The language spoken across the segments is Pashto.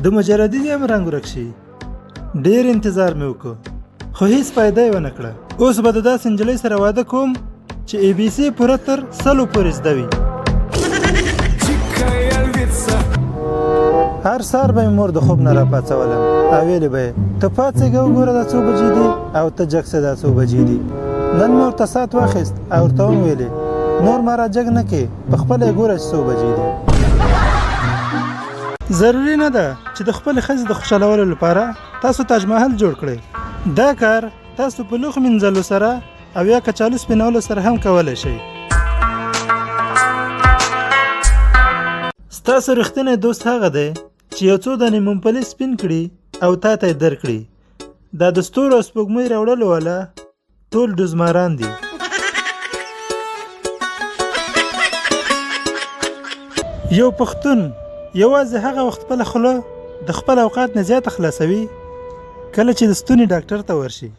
د مجردي دې هم رنګ ورک شي. ډېر انتظار مې وکړ خو هیڅ فایده یې ونه کړه. اوس به د داسې نجلۍ سره واده کوم چې ABC پوره تر 100 پورې زده وي. هر سهار به مې مور د خوب نه راپاڅولم او ویلې به یې ته پاڅېږه وګوره دا څو بجې دي او ته جګ شه دا څو بجې دي. نن مې ورته ساعت واخیست او ورته ومې ویلې نور ما را جګ نه کې پخپله یې ګوره چې څو بجې دي. ضروري نه ده چې د خپلې ښځې د خوشحالولو لپاره تاسو تاج محل جوړ کړئ. دا کار تاسو په لوښ مینځلو سره او یا کچالو سپینولو سره هم کولی شئ. ستاسو رښتینی دوست هغه دی چې یو څو دانې ممپلي سپین کړي او تا ته یې درکړي. دا د ستورو او سپوږمۍ راوړلو والا ټول ډوزماران دي. یو پښتون یوازې هغه وخت خپله خوله د خپل اوقات نه زیاته خلاصوي کله چې د ستوني ډاکټر ته ورشي.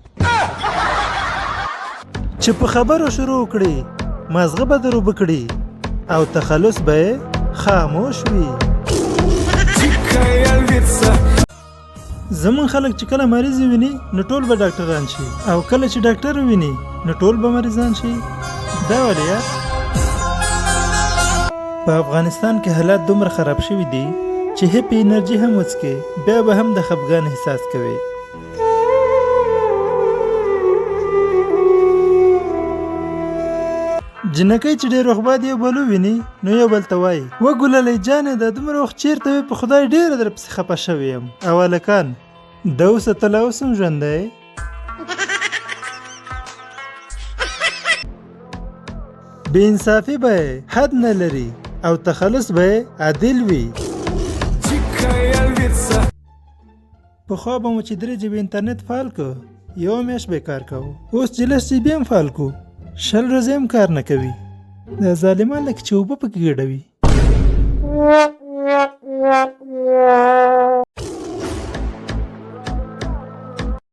چې په خبرو شروع کړي مازغه به در اوبه کړي او تخلص به یې خاموش وي. زمون خلک چې کله مریض ویني نو ټول به ډاکټران شي او کله چې ډاکټر ویني نو ټول به مریضان شي. دا ولې یار؟ په افغانستان کې حالات دومره خراب شوي دي چې هپی انرژي هم وڅکې بیا به هم د خفګان احساس کوي. جنکۍ چې ډېر وخت بعد یو بل وویني نو یو بل ته وایي وګللی جانې دا دومره وخت چېرته وې په خدای ډېره درپسې خفه شوی یم. او هلکان د اوسه ته لا اوس هم ژوندی یې. بې انصافي به یې حد نه لري او تخلص به یې عادل وي. پخوا به مو چې 3 GB انټرنټ فعال کو یوه میاشت به کار کوو. اوس چې 10 GB هم فعال کو 6 ورځې هم کار نه کوي. دا ظالمان لکه چې اوبه پکې ګډوي.